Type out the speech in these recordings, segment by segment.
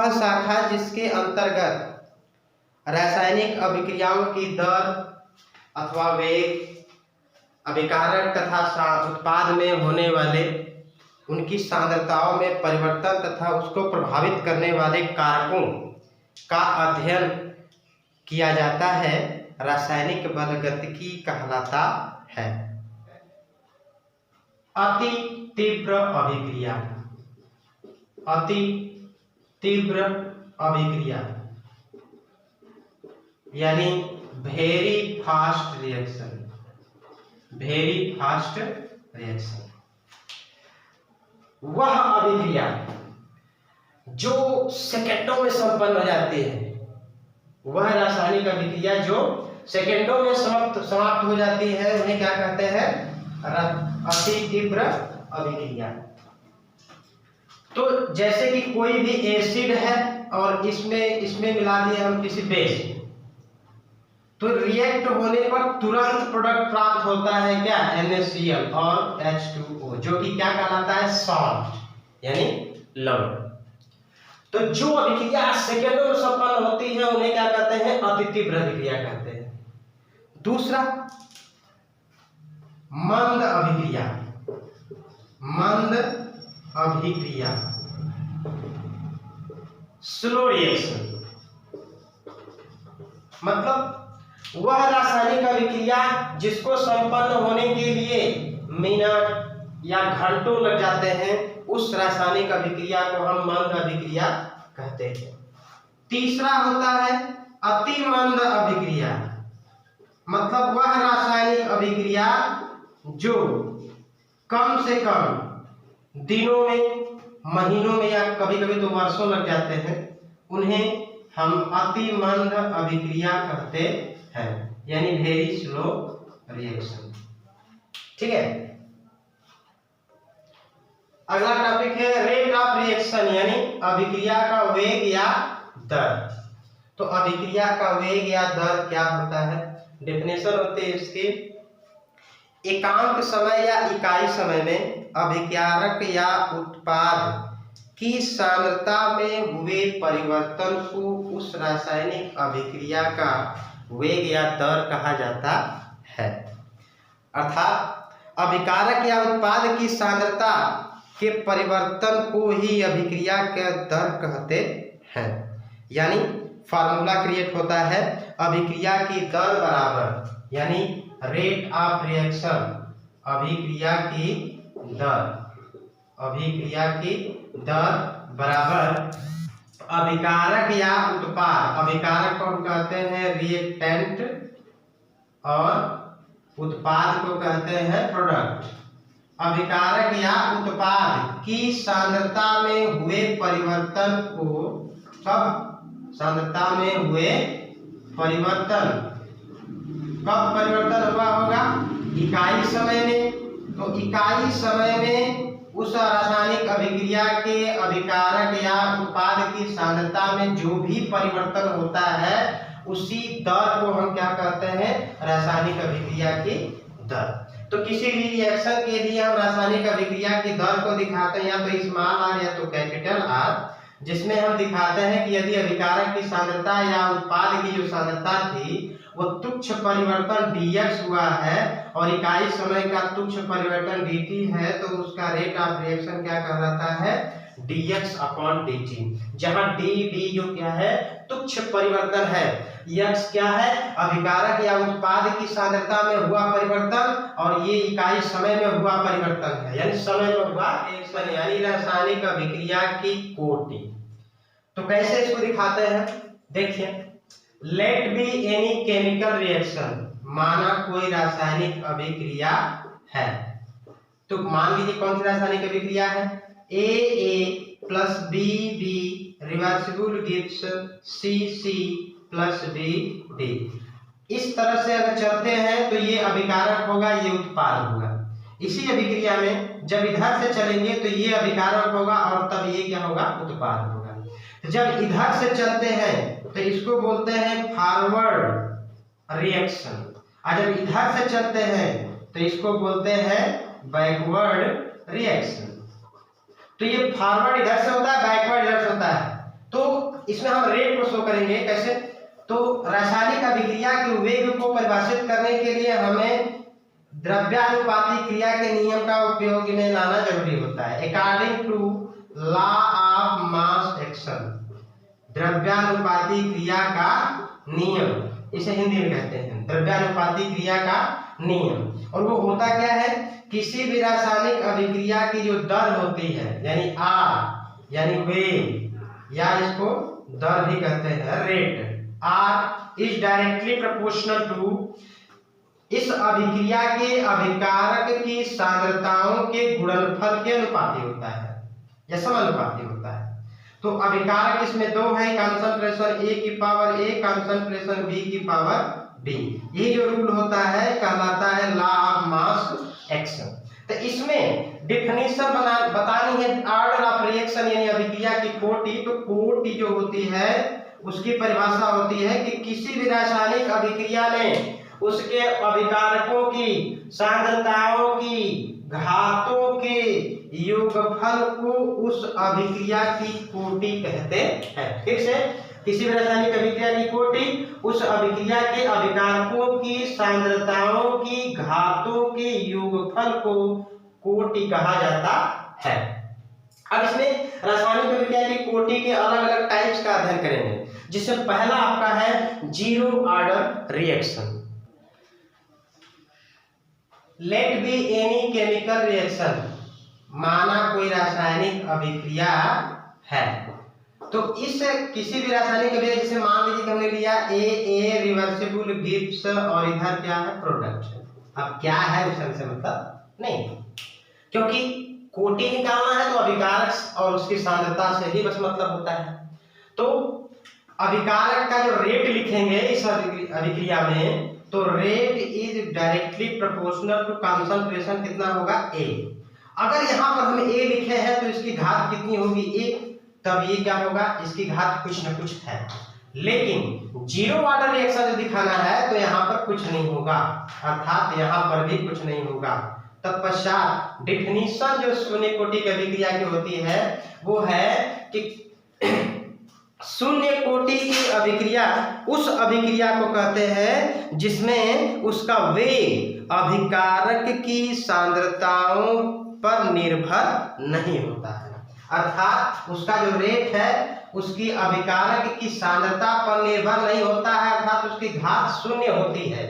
वह शाखा जिसके अंतर्गत रासायनिक अभिक्रियाओं की दर अथवा वेग, अभिकारक तथा उत्पाद में होने वाले उनकी सांद्रताओं में परिवर्तन तथा उसको प्रभावित करने वाले कारकों का अध्ययन किया जाता है, रासायनिक बलगतिकी कहलाता है। अति तीव्र अभिक्रिया, अति तीव्र अभिक्रिया यानी very fast reaction, very fast reaction वह अभिक्रिया जो सेकेंडों में संपन्न हो जाती है, वह रासायनिक अभिक्रिया जो सेकेंडों में समाप्त हो जाती है, उन्हें क्या कहते हैं? अति तीव्र अभिक्रिया। तो जैसे कि कोई भी एसिड है और इसमें मिला दिए हम किसी बेस, तो रिएक्ट होने पर तुरंत प्रोडक्ट प्राप्त होता है क्या? NaCl और H2O, जो कि क्या कहलाता है? सॉल्ट यानी लवण। तो जो अभिक्रिया सेकेंडों में संपन्न होती है उन्हें क्या कहते हैं? अति तीव्र अभिक्रिया कहते हैं। दूसरा मंद अभिक्रिया, मंद अभिक्रिया स्लो रिएक्शन, मतलब वह रासायनिक अभिक्रिया जिसको संपन्न होने के लिए मिनट या घंटों लग जाते हैं, उस रासायनिक अभिक्रिया को हम मंद अभिक्रिया कहते हैं। तीसरा होता है अति मंद अभिक्रिया, मतलब वह रासायनिक अभिक्रिया जो कम से कम दिनों में, महीनों में या कभी कभी तो वर्षों लग जाते हैं, उन्हें हम अति मंद अभिक्रिया कहते हैं, यानी वेरी स्लो रिएक्शन। ठीक है, अगला टॉपिक है रेट ऑफ रिएक्शन, यानी अभिक्रिया का वेग या दर। तो अभिक्रिया का वेग या दर क्या होता है? डेफिनेशन होते हैं इसके, एकांक समय या इकाई समय में अभिकारक या उत्पाद की सांद्रता में हुए परिवर्तन को उस रासायनिक अभिक्रिया का वेग या दर कहा जाता है। अर्थात अभिकारक या उत्पाद की सांद्रता के परिवर्तन को ही अभिक्रिया का दर कहते हैं। यानी फार्मूला क्रिएट होता है, अभिक्रिया की दर बराबर, यानी रेट ऑफ रिएक्शन, अभिक्रिया की दर, अभिक्रिया की दर बराबर अभिकारक या उत्पाद, अभिकारक को हम कहते हैं रिएक्टेंट और उत्पाद को कहते हैं प्रोडक्ट। अभिकारक या उत्पाद की सांद्रता में हुए परिवर्तन को, कब सांद्रता में हुए परिवर्तन, कब परिवर्तन हुआ होगा? इकाई समय में। तो इकाई समय में उस रासायनिक अभिक्रिया के अभिकारक या उत्पाद की सांद्रता में जो भी परिवर्तन होता है, उसी दर को हम क्या कहते हैं? रासायनिक अभिक्रिया की दर। तो किसी भी रिएक्शन के लिए हम रासायनिक अभिक्रिया की दर को दिखाते हैं या तो स्मॉल आर या तो कैपिटल आर, जिसमें हम दिखाते हैं कि यदि अभिकारक की सांद्रता या उत्पाद की जो सांद्रता थी वो तुच्छ परिवर्तन dx हुआ है और इकाई समय का तुच्छ परिवर्तन dt है, तो उसका रेट ऑफ रिएक्शन क्या कहलाता है? dx अपॉन dt, जहां d जो क्या है? तुच्छ परिवर्तन है, x क्या है? अभिकारक या उत्पाद की सांद्रता में हुआ परिवर्तन और ये इकाई समय में हुआ परिवर्तन है, यानी समय में हुआ रिएक्शन, यानी रासायनिक अभिक्रिया की कोटि। तो कैसे इसको दिखाते हैं? देखिए, let be any chemical reaction, माना कोई रासायनिक अभिक्रिया है, तो मान लीजिए कौन सी रासायनिक अभिक्रिया है? AA plus BB reversible gives CC plus BD। इस तरह से अगर चलते हैं तो ये अभिकारक होगा, ये उत्पाद होगा। इसी अभिक्रिया में जब इधर से चलेंगे तो ये अभिकारक होगा और तब ये क्या होगा? उत्पाद होगा। जब इधर से चलते हैं तो इसको बोलते हैं फॉरवर्ड रिएक्शन, और जब इधर से चलते हैं तो इसको बोलते हैं बैकवर्ड रिएक्शन। तो ये फॉरवर्ड इधर से होता है, बैकवर्ड इधर से होता है। तो इसमें हम रेट को शो करेंगे कैसे, तो रासायनिक अभिक्रिया के वेग को परिभाषित करने के लिए हमें द्रव्यानुपाती क्रिया के नियम का उपयोग में लाना जरूरी होता है। According to law of mass action, द्रव्यानुपाती क्रिया का नियम, इसे हिंदी में कहते हैं द्रव्यानुपाती क्रिया का नियम। और वो होता क्या है, किसी भी रासायनिक अभिक्रिया की जो दर होती है यानी आर यानी वेग, या इसको दर भी कहते हैं rate, R is directly proportional to, इस अभिक्रिया के अभिकारक की सांद्रताओं के गुणनफल के अनुपाती होता है या समानुपाती होता है। तो अभिकारक इसमें दो है, कंसंट्रेशन ए की पावर ए, कंसंट्रेशन बी की पावर बी। ये जो रूल होता है कहलाता है लॉ ऑफ मास एक्शन। तो इसमें डिफिनीशन बतानी है ऑर्डर ऑफ रिएक्शन यानी अभिक्रिया की कोटि। तो कोटि जो होती है उसकी परिभाषा होती है कि किसी भी रासायनिक अभिक्रिया में उसके अभिकारकों की सांद्रताओं की घातों के योगफल को उस अभिक्रिया की कोटि कहते हैं। फिर से, किसी भी रासायनिक अभिक्रिया की कोटि उस अभिक्रिया के अभिकारकों की सांद्रताओं की घातों के योगफल को कोटि कहा जाता है। अब इसमें रासायनिक अभिक्रिया की कोटि के अलग अलग टाइप्स का अध्ययन करेंगे, जिसमें पहला आपका है zero order reaction. Let be any chemical reaction, माना कोई रासायनिक अभिक्रिया है, तो इस किसी भी रासायनिक अभिक्रिया, जैसे मान लीजिए कि हमने लिया ए रिवर्सिबल गिब्स और इधर क्या है प्रोडक्ट। अब क्या है उसका से मतलब नहीं, क्योंकि कोटि निकालना है तो अभिकारक और उसकी सांद्रता से ही बस मतलब होता है। तो अभिकारक का जो रेट लिखेंगे इस अभिक्रिया में, तो rate is directly proportional to concentration, कितना होगा ए। अगर यहाँ पर हम ए लिखे हैं तो इसकी घात कितनी होगी ए, तब ये क्या होगा, इसकी घात कुछ न कुछ है। लेकिन जीरो ऑर्डर रिएक्शन जो दिखाना है तो यहाँ पर कुछ नहीं होगा, अर्थात यहाँ पर भी कुछ नहीं होगा। तत्पश्चात डिफिनीशन जो शून्य कोटि की अभिक्रिया की होती है वो है कि शून्य कोटि की अभिक्रिया उस अभिक्रिया को कहते हैं जिसमें उसका वेग अभिकारक की सांद्रताओं पर निर्भर नहीं होता है, अर्थात उसका जो रेट है उसकी अभिकारक की सांद्रता पर निर्भर नहीं होता है, अर्थात उसकी घात शून्य होती है,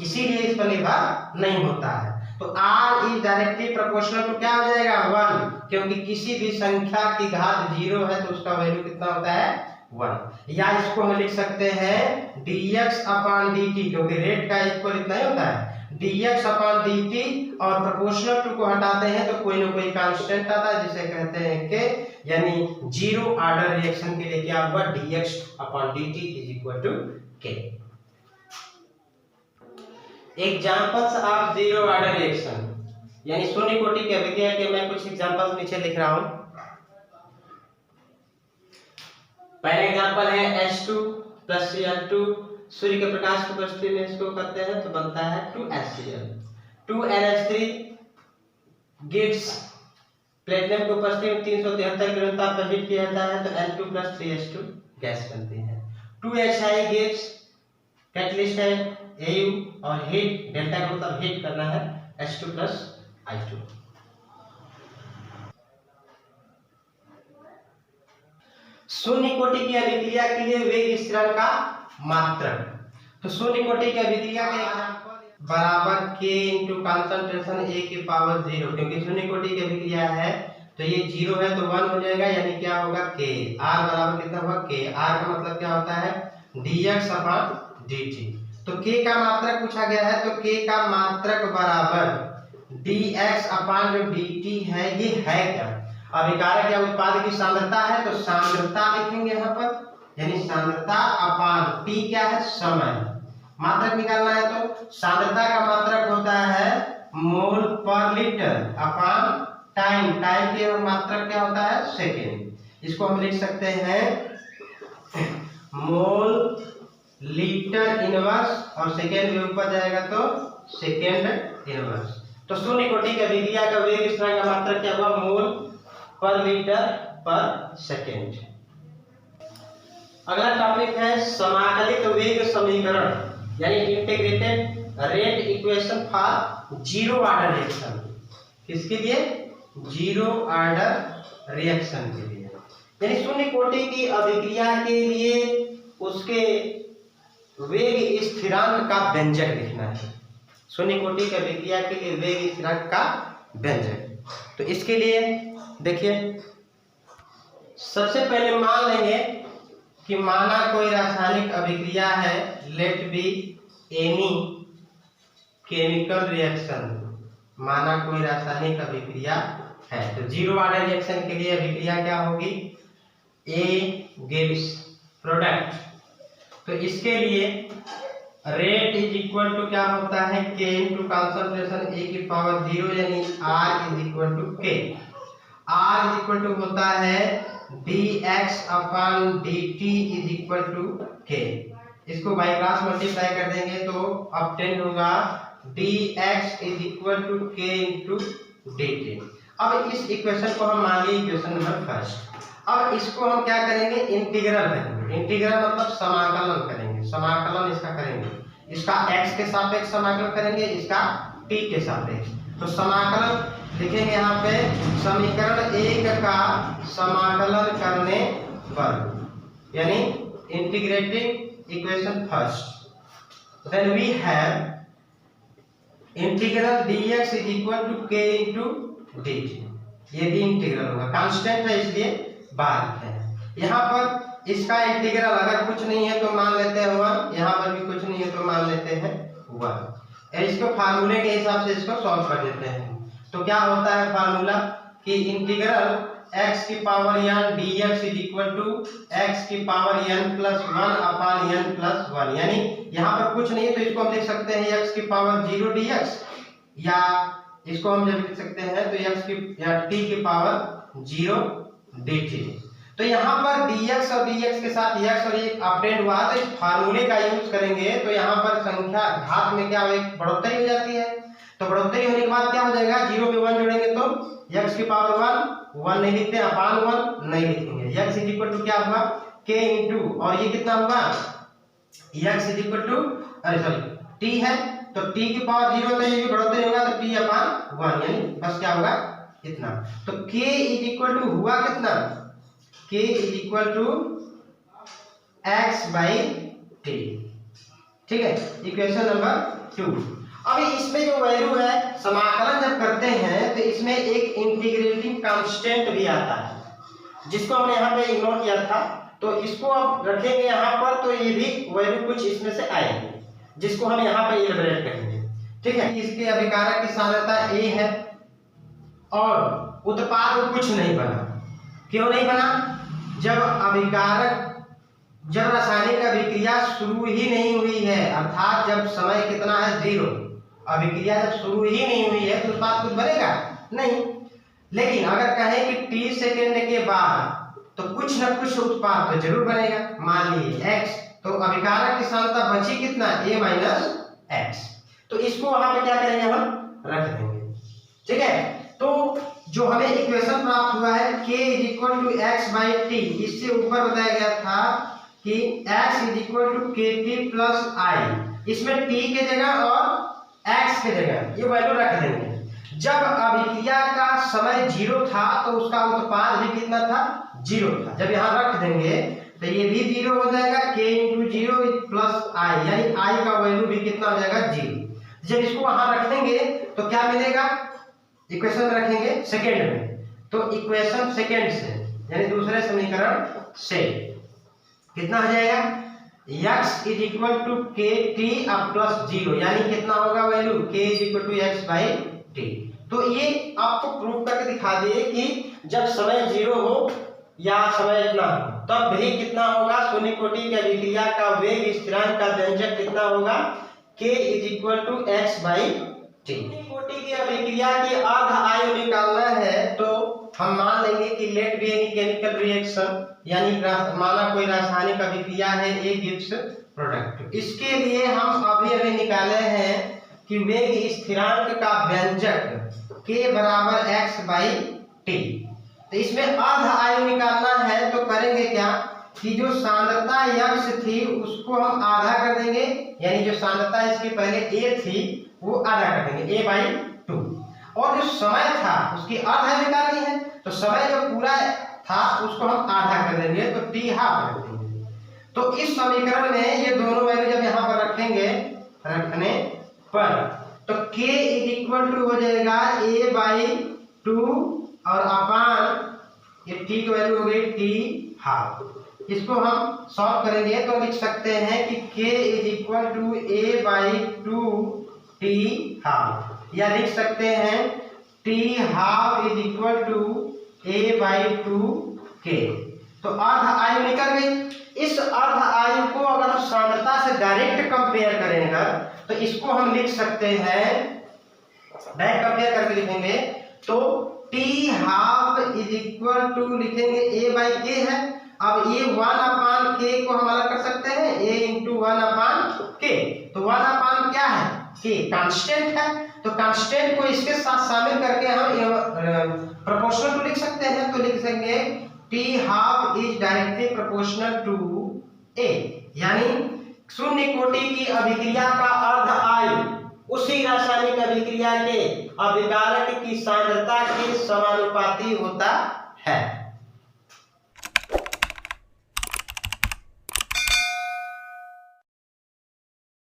इसीलिए इस पर निर्भर नहीं होता है। तो R is directly proportional to क्या हो जाएगा 1, क्योंकि किसी भी संख्या की घात 0 है तो उसका वैल्यू कितना होता है 1। या इसको हम लिख सकते हैं dx अपॉन dt, क्योंकि रेट का इक्वल इतना ही होता है dx अपॉन dt, और प्रोपोर्शनल टू को हटाते हैं तो कोई ना कोई कांस्टेंट आता है जिसे कहते हैं के, यानी जीरो ऑर्डर रिएक्शन के लिए क्या होगा dx upon dt is equal to k. Examples of zero order reaction यानी शून्य कोटि की अभिक्रिया के मैं कुछ एग्जांपल्स नीचे लिख रहा हूं। पहला एग्जांपल है H2 प्लस Cl2, सूर्य के प्रकाश की उपस्थिति में इसको करते हैं तो बनता है 2HCl। 2NH3 गिव्स, प्लेटिनम की उपस्थिति में 373 किलो ताप पर हीट किया जाता है तो N2 प्लस 3H2 गैस बनती है। 2HI गिव्स, कैटलिस्ट है AU और हीट, डेल्टा का मतलब हीट करना है H2 प्लस I2। शून्य कोटि की अभिक्रिया के लिए वेग स्थिरांक का मात्रक, तो शून्य कोटि की अभिक्रिया का एग्जांपल बराबर k इंटू कंसंट्रेशन A की पावर 0, क्योंकि शून्य कोटि की अभिक्रिया है तो ये 0 है तो 1 हो जाएगा, यानी क्या होगा k। R बराबर कितना होगा k, R का मतलब क्या होता है dx अपॉन dt। तो k का मात्रक पूछा गया है तो k का मात्रक बराबर dx अपॉन जो dt है ये है क्या, अभिकारक या उत्पाद की सांद्रता है तो सांद्रता लिखेंगे यहाँ पर, यानी सांद्रता अपॉन t क्या है समय, मात्रक निकालना है तो सांद्रता का मात्रक होता है मोल पर लीटर अपॉन टाइम, टाइम के मात्रक क्या होता है सेकेंड। इसको हम लिख सकते हैं मोल लीटर इनवर्स और सेकेंड में ऊपर जाएगा तो सेकेंड इनवर्स। तो शून्य कोटि की अभिक्रिया का वेग स्थिरांक का मात्रक क्या होगा मोल पर लीटर पर सेकेंड। अगला टॉपिक है समाकलित वेग समीकरण यानी integrated rate equation for zero order reaction. किसके लिए? जीरो ऑर्डर रिएक्शन के लिए, यानी शून्य कोटि की अभिक्रिया के लिए उसके वेग स्थिरांक का व्यंजक लिखना है। शून्य कोटि की अभिक्रिया के लिए वेग स्थिरांक का व्यंजक। तो इसके लिए देखिए, सबसे पहले मान लेंगे कि माना कोई रासायनिक अभिक्रिया है, let be any chemical reaction. माना कोई रासायनिक अभिक्रिया है तो जीरो ऑर्डर रिएक्शन के लिए अभिक्रिया क्या होगी? A gives product. तो इसके लिए रेट इज इक्वल टू क्या होता है? के इंटू कॉन्सेंट्रेशन ए की पावर 0 यानी R is equal to K. R is equal to होता है dx upon dt is equal to K. इसको बाई क्रॉस मल्टीप्लाई कर देंगे तो ऑब्टेन होगा dx is equal to K into dt। अब इस इक्वेशन को हम मान लीजिए इक्वेशन नंबर फर्स्ट। अब इसको हम क्या करेंगे? इंटीग्रल करेंगे। इंटीग्रल मतलब समाकलन करेंगे। समाकलन इसका करेंगे, इसका x के सापेक्ष समाकलन करेंगे, इसका t के सापेक्ष। तो समाकलन लिखेंगे यहाँ पे समीकरण 1 का समाकलन करने पर, यानी integrating equation first. Then we have integral dx is equal to K into dt। ये भी इंटीग्रल होगा, कांस्टेंट है इसलिए बात है। यहाँ पर इसका इंटीग्रल अगर कुछ नहीं है तो मान लेते हैं 1, यहाँ पर भी कुछ नहीं है तो मान लेते हैं 1। इसको फार्मूले के हिसाब से इसको सॉल्व कर देते हैं। तो क्या होता है फार्मूला कि इंटीग्रल x की power n dx is equal to x की power n plus 1 upon n plus 1। यानी यहाँ पर कुछ नहीं है तो इसको हम लिख सकते हैं x की पावर 0 dx, या इसको हम जब लिख सकते हैं तो x की या t की पावर 0 dt। तो यहाँ पर dx और dx के साथ x और एक अपडेट हुआ तो इस फार्मूले का यूज करेंगे तो यहाँ पर संख्या घात में क्या हो, बढ़ोतरी हो जाती है। तो बढ़ोतरी होने के बाद क्या हो जाएगा? 0 में 1 जोड़ेंगे तो x की पावर 1 नहीं लिखते, अपान 1 नहीं लिखेंगे। x इज इक्वल टू क्या होगा? k इंटू, और ये कितना होगा? x is equal to t है तो t की पावर 0 तो ये भी बढ़ोतरी होगा तो t अपान 1, यानी बस क्या होगा? इतना। तो k इज इक्वल टू हुआ कितना? k is equal to x by t। ठीक है, इक्वेशन नंबर 2। अब इसमें जो वैल्यू है समाकलन जब करते हैं तो इसमें एक इंटीग्रेटिंग कांस्टेंट भी आता है जिसको हमने यहाँ पे इग्नोर किया था। तो इसको अब रखेंगे यहाँ पर तो ये भी वैल्यू कुछ इसमें से आएगी जिसको हम यहाँ पे इलैबोरेट करेंगे। ठीक है, इसके अभिकारक की सांद्रता a है और उत्पाद कुछ नहीं बना। क्यों नहीं बना? जब रासायनिक अभिक्रिया शुरू ही नहीं हुई है, अर्थात जब समय कितना है? 0। अभिक्रिया जब शुरू ही नहीं हुई है तो उत्पाद कुछ बनेगा नहीं। लेकिन अगर कहें कि t सेकेंड के बाद तो कुछ न कुछ उत्पाद तो जरूर बनेगा। मान लीजिए x, तो अभिकारक की सांद्रता बची कितना? a minus x। तो इसको वहां पे क्या करेंगे? हम रख देंगे। ठीक है, तो जो हमें इक्वेशन प्राप्त हुआ है k is equal to x by T, इससे ऊपर बताया गया था कि x is equal to K T plus I. इसमें t के जगह और x के जगह ये वैल्यू रख देंगे। जब अभिक्रिया का समय 0 था तो उसका उत्पाद भी कितना था? 0 था। जब यहाँ रख देंगे तो ये भी 0 हो जाएगा, k इंटू 0 प्लस आई, यानी i का वैल्यू भी कितना हो जाएगा? 0। जब इसको वहां रख देंगे तो क्या मिलेगा? इक्वेशन रखेंगे सेकेंड में, तो इक्वेशन सेकेंड से यानी दूसरे समीकरण से कितना हो जाएगा? x is equal to K T अब प्लस 0, यानी कितना होगा value? k is equal to x by T. तो ये आपको प्रूव करके दिखा दिए कि जब समय 0 हो या समय इतना हो तब भी कितना होगा? शून्य कोटि की अभिक्रिया का वेग स्थिरांक का व्यंजक कितना होगा? k is equal to x by T. कोटि की अभिक्रिया की अर्ध आयु निकालना है तो हम मान लेंगे कि let be any chemical reaction, यानी माना कोई रासायनिक अभिक्रिया है, ए गिव्स प्रोडक्ट। इसके लिए हम अभी निकाले हैं कि वेग स्थिरांक का व्यंजक k बराबर x बाई टी। तो इसमें अर्ध आयु निकालना है तो करेंगे क्या कि जो सांद्रता x थी उसको हम आधा कर देंगे, यानी जो सांद्रता इसके पहले a थी वो आधा कर देंगे a/2, और जो समय था उसकी अर्ध निकालनी है, तो समय जो पूरा था उसको हम आधा कर देंगे, तो t हाफ कर देंगे। तो इस समीकरण में ये दोनों वैल्यू जब यहाँ पर रखेंगे, रखने पर तो k = हो जाएगा a/2 और अपान ये t की वैल्यू हो गई t हाफ। इसको हम सॉल्व करेंगे तो लिख सकते हैं कि k = a/2 t हाफ, या लिख सकते हैं t हाफ = a/2 k। तो अर्ध आयु निकल गई। इस अर्ध आयु को अगर हम सांद्रता से डायरेक्ट कंपेयर करेंगे तो इसको हम लिख सकते हैं, डायरेक्ट कंपेयर करके लिखेंगे तो t हाफ = लिखेंगे a/k है। अब ये 1/k को हम अलग कर सकते हैं, a × 1/k, तो 1/ क्या है, k कांस्टेंट है, तो कांस्टेंट को इसके साथ शामिल करके हम प्रोपोर्शनल टू लिख सकते हैं, तो लिख सकेंगे t half is directly proportional to a, यानी शून्य कोटि की अभिक्रिया का अर्ध आयु उसी रासायनिक अभिक्रिया के अभिकारक की सांद्रता के समानुपाती होता